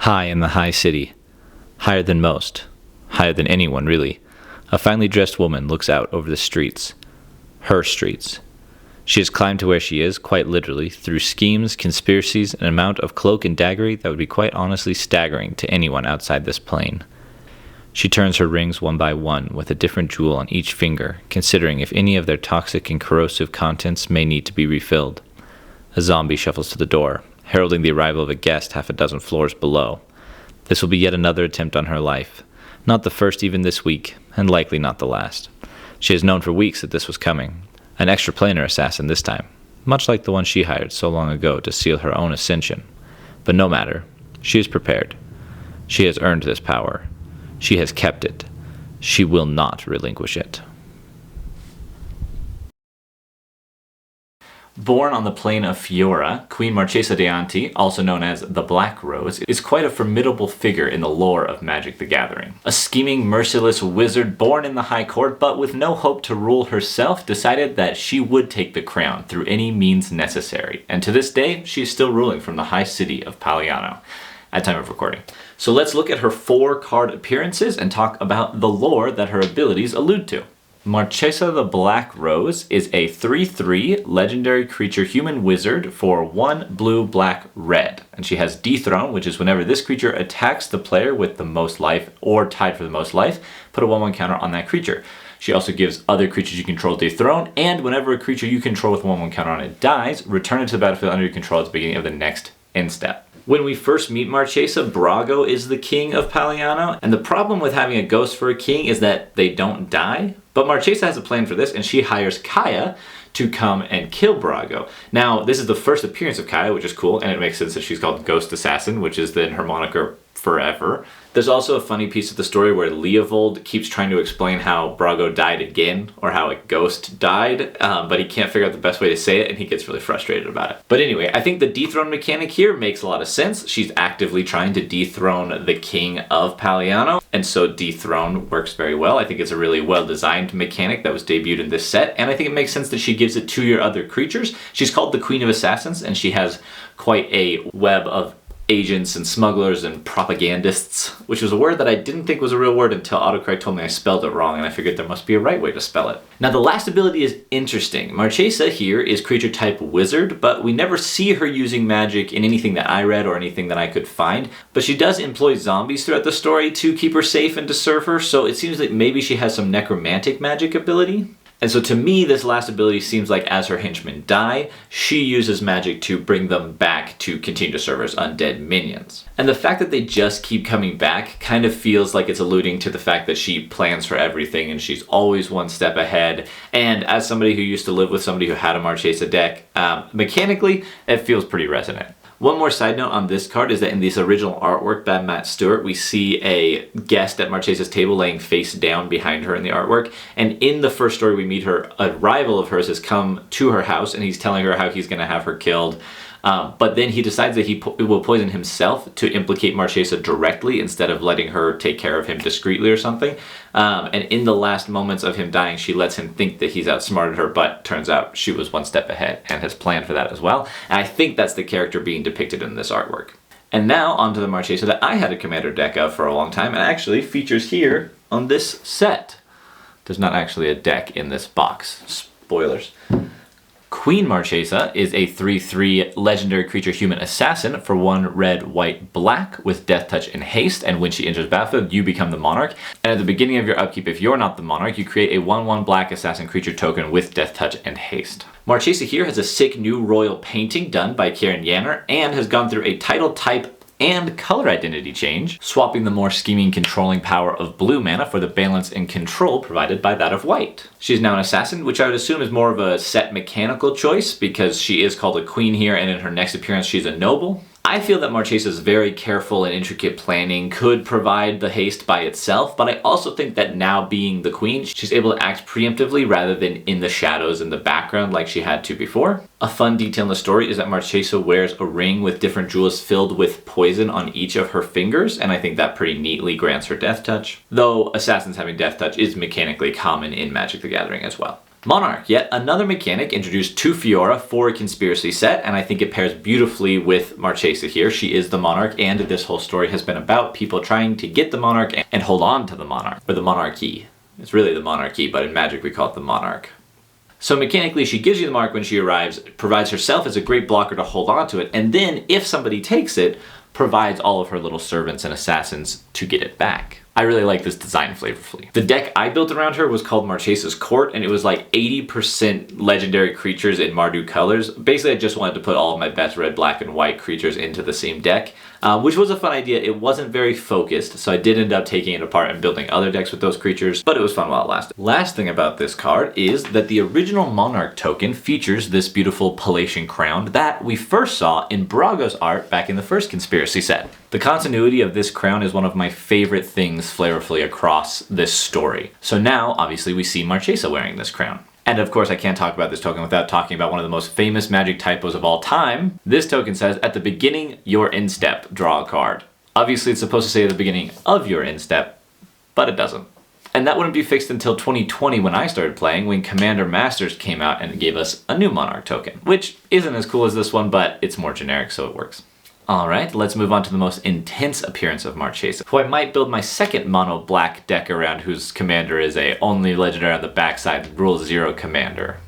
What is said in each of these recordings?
High in the high city, higher than most, higher than anyone really, a finely dressed woman looks out over the streets. Her streets. She has climbed to where she is, quite literally, through schemes, conspiracies, and an amount of cloak and daggery that would be quite honestly staggering to anyone outside this plane. She turns her rings one by one with a different jewel on each finger, considering if any of their toxic and corrosive contents may need to be refilled. A zombie shuffles to the door, heralding the arrival of a guest half a dozen floors below. This will be yet another attempt on her life. Not the first even this week, and likely not the last. She has known for weeks that this was coming. An extraplanar assassin this time, much like the one she hired so long ago to seal her own ascension. But no matter, she is prepared. She has earned this power. She has kept it. She will not relinquish it. Born on the plain of Fiora, Queen Marchesa D'anti, also known as the Black Rose, is quite a formidable figure in the lore of Magic the Gathering. A scheming, merciless wizard born in the High Court, but with no hope to rule herself, decided that she would take the crown through any means necessary. And to this day, she is still ruling from the high city of Paliano at time of recording. So let's look at her 4 card appearances and talk about the lore that her abilities allude to. Marchesa the Black Rose is a 3/3 legendary creature human wizard for 1 blue, black, red. And she has Dethrone, which is whenever this creature attacks the player with the most life or tied for the most life, put a 1/1 counter on that creature. She also gives other creatures you control Dethrone, and whenever a creature you control with a 1/1 counter on it dies, return it to the battlefield under your control at the beginning of the next end step. When we first meet Marchesa, Brago is the king of Paliano, and the problem with having a ghost for a king is that they don't die. But Marchesa has a plan for this, and she hires Kaya to come and kill Brago. Now, this is the first appearance of Kaya, which is cool, and it makes sense that she's called Ghost Assassin, which is then her moniker forever. There's also a funny piece of the story where Leovold keeps trying to explain how Brago died again, or how a ghost died, but he can't figure out the best way to say it, and he gets really frustrated about it. But anyway, I think the dethrone mechanic here makes a lot of sense. She's actively trying to dethrone the king of Paliano, and so dethrone works very well. I think it's a really well-designed mechanic that was debuted in this set, and I think it makes sense that she gives it to your other creatures. She's called the Queen of Assassins, and she has quite a web of agents and smugglers and propagandists, which was a word that I didn't think was a real word until autocorrect told me I spelled it wrong, and I figured there must be a right way to spell it. Now, the last ability is interesting. Marchesa here is creature type wizard, but we never see her using magic in anything that I read or anything that I could find. But she does employ zombies throughout the story to keep her safe and to serve her, so it seems like maybe she has some necromantic magic ability. And so to me, this last ability seems like as her henchmen die, she uses magic to bring them back to continue to serve as undead minions. And the fact that they just keep coming back kind of feels like it's alluding to the fact that she plans for everything and she's always one step ahead. And as somebody who used to live with somebody who had a Marchesa deck, mechanically, it feels pretty resonant. One more side note on this card is that in this original artwork by Matt Stewart, we see a guest at Marchesa's table laying face down behind her in the artwork. And in the first story we meet her, a rival of hers has come to her house and he's telling her how he's going to have her killed. But then he decides that he will poison himself to implicate Marchesa directly instead of letting her take care of him discreetly or something. And in the last moments of him dying, she lets him think that he's outsmarted her, but turns out she was one step ahead and has planned for that as well. And I think that's the character being depicted in this artwork. And now onto the Marchesa that I had a commander deck of for a long time and actually features here on this set. There's not actually a deck in this box. Spoilers. Queen Marchesa is a 3/3 legendary creature human assassin for 1 red, white, black with death touch and haste, and when she enters battlefield, you become the monarch. And at the beginning of your upkeep, if you're not the monarch, you create a 1/1 black assassin creature token with death touch and haste. Marchesa here has a sick new royal painting done by Karen Yanner and has gone through a title type and color identity change, swapping the more scheming controlling power of blue mana for the balance and control provided by that of white. She's now an assassin, which I would assume is more of a set mechanical choice because she is called a queen here and in her next appearance she's a noble. I feel that Marchesa's very careful and intricate planning could provide the haste by itself, but I also think that now being the queen, she's able to act preemptively rather than in the shadows in the background like she had to before. A fun detail in the story is that Marchesa wears a ring with different jewels filled with poison on each of her fingers, and I think that pretty neatly grants her death touch. Though assassins having death touch is mechanically common in Magic the Gathering as well. Monarch, yet another mechanic introduced to Fiora for a conspiracy set, and I think it pairs beautifully with Marchesa here. She is the Monarch, and this whole story has been about people trying to get the Monarch and hold on to the Monarch, or the Monarchy. It's really the Monarchy, but in Magic we call it the Monarch. So mechanically, she gives you the Monarch when she arrives, provides herself as a great blocker to hold on to it, and then if somebody takes it, provides all of her little servants and assassins to get it back. I really like this design flavorfully. The deck I built around her was called Marchesa's Court, and it was like 80% legendary creatures in Mardu colors. Basically, I just wanted to put all of my best red, black, and white creatures into the same deck, which was a fun idea. It wasn't very focused, so I did end up taking it apart and building other decks with those creatures, but it was fun while it lasted. Last thing about this card is that the original Monarch token features this beautiful Palatian crown that we first saw in Brago's art back in the first conspiracy set. The continuity of this crown is one of my favorite things flavorfully across this story. So now, obviously, we see Marchesa wearing this crown. And of course, I can't talk about this token without talking about one of the most famous Magic typos of all time. This token says, at the beginning, your instep, draw a card. Obviously, it's supposed to say at the beginning of your instep, but it doesn't. And that wouldn't be fixed until 2020 when I started playing, when Commander Masters came out and gave us a new Monarch token, which isn't as cool as this one, but it's more generic, so it works. Alright, let's move on to the most intense appearance of Marchesa, who I might build my second mono black deck around, whose commander is a only legendary on the backside rule 0 commander.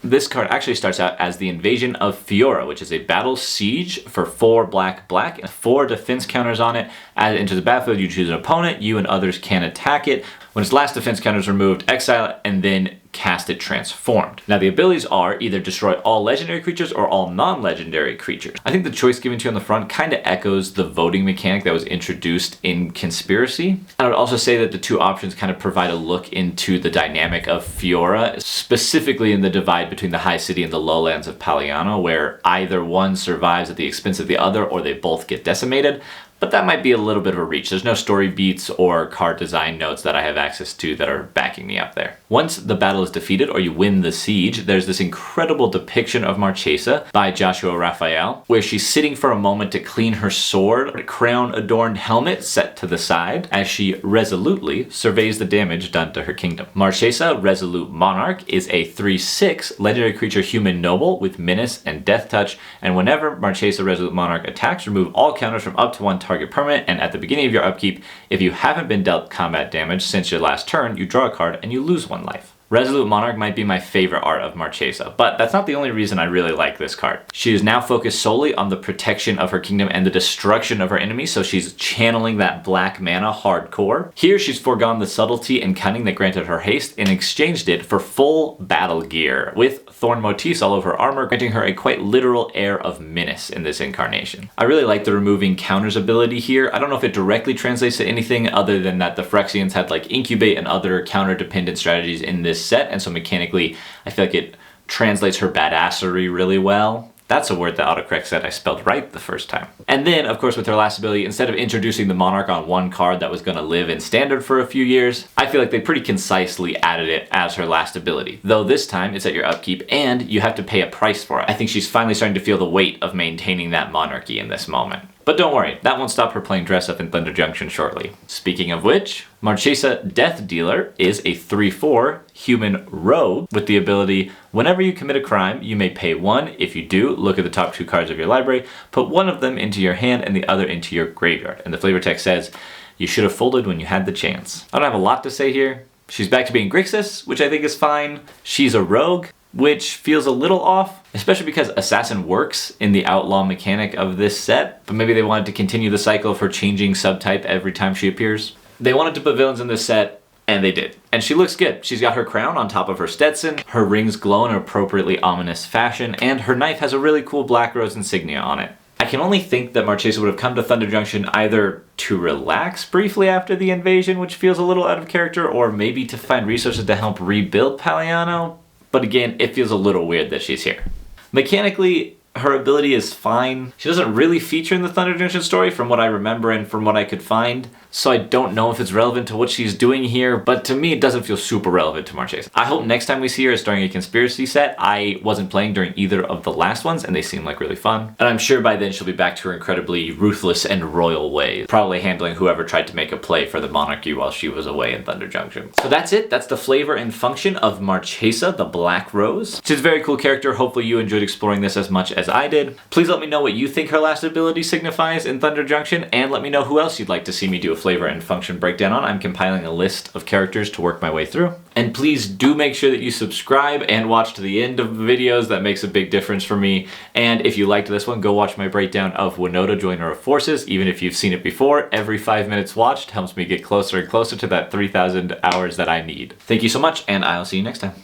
This card actually starts out as the Invasion of Fiora, which is a battle siege for 4 black and 4 defense counters on it. Add it into the battlefield, you choose an opponent, you and others can attack it. When its last defense counter is removed, exile it, and then cast it transformed. Now the abilities are either destroy all legendary creatures or all non-legendary creatures. I think the choice given to you on the front kind of echoes the voting mechanic that was introduced in Conspiracy. I would also say that the two options kind of provide a look into the dynamic of Fiora, specifically in the divide between the High City and the lowlands of Paliano, where either one survives at the expense of the other or they both get decimated. But that might be a little bit of a reach. There's no story beats or card design notes that I have access to that are backing me up there. Once the battle is defeated or you win the siege, there's this incredible depiction of Marchesa by Joshua Raphael, where she's sitting for a moment to clean her sword, a crown-adorned helmet set to the side, as she resolutely surveys the damage done to her kingdom. Marchesa, Resolute Monarch, is a 3/6 legendary creature human noble with menace and death touch, and whenever Marchesa Resolute Monarch attacks, remove all counters from up to 1 target permanent, and at the beginning of your upkeep, if you haven't been dealt combat damage since your last turn, you draw a card and you lose 1 life. Resolute Monarch might be my favorite art of Marchesa, but that's not the only reason I really like this card. She is now focused solely on the protection of her kingdom and the destruction of her enemies, so she's channeling that black mana hardcore. Here she's foregone the subtlety and cunning that granted her haste and exchanged it for full battle gear, with thorn motifs all over her armor, granting her a quite literal air of menace in this incarnation. I really like the removing counters ability here. I don't know if it directly translates to anything other than that the Phyrexians had like incubate and other counter-dependent strategies in this set, and so mechanically I feel like it translates her badassery really well. That's a word that autocorrect said I spelled right the first time. And then, of course, with her last ability, instead of introducing the Monarch on one card that was going to live in Standard for a few years, I feel like they pretty concisely added it as her last ability. Though this time it's at your upkeep and you have to pay a price for it. I think she's finally starting to feel the weight of maintaining that monarchy in this moment. But don't worry, that won't stop her playing dress up in Thunder Junction shortly. Speaking of which, Marchesa Death Dealer is a 3/4 human rogue with the ability, whenever you commit a crime, you may pay 1. If you do, look at the top 2 cards of your library, put one of them into your hand and the other into your graveyard. And the flavor text says, you should have folded when you had the chance. I don't have a lot to say here. She's back to being Grixis, which I think is fine. She's a rogue, which feels a little off, especially because Assassin works in the outlaw mechanic of this set, but maybe they wanted to continue the cycle of her changing subtype every time she appears. They wanted to put villains in this set, and they did. And she looks good. She's got her crown on top of her Stetson, her rings glow in an appropriately ominous fashion, and her knife has a really cool black rose insignia on it. I can only think that Marchesa would have come to Thunder Junction either to relax briefly after the invasion, which feels a little out of character, or maybe to find resources to help rebuild Paliano. But again, it feels a little weird that she's here. Mechanically, Her ability is fine. She doesn't really feature in the Thunder Junction story from what I remember and from what I could find, so I don't know if it's relevant to what she's doing here, but to me it doesn't feel super relevant to Marchesa. I hope next time we see her is starting a conspiracy set. I wasn't playing during either of the last ones and they seem like really fun. And I'm sure by then she'll be back to her incredibly ruthless and royal ways, probably handling whoever tried to make a play for the monarchy while she was away in Thunder Junction. So that's it. That's the flavor and function of Marchesa, the Black Rose. She's a very cool character. Hopefully you enjoyed exploring this as much as I did. Please let me know what you think her last ability signifies in Thunder Junction, and let me know who else you'd like to see me do a flavor and function breakdown on. I'm compiling a list of characters to work my way through. And please do make sure that you subscribe and watch to the end of the videos. That makes a big difference for me. And if you liked this one, go watch my breakdown of Winota Joiner of Forces. Even if you've seen it before, every 5 minutes watched helps me get closer and closer to that 3,000 hours that I need. Thank you so much, and I'll see you next time.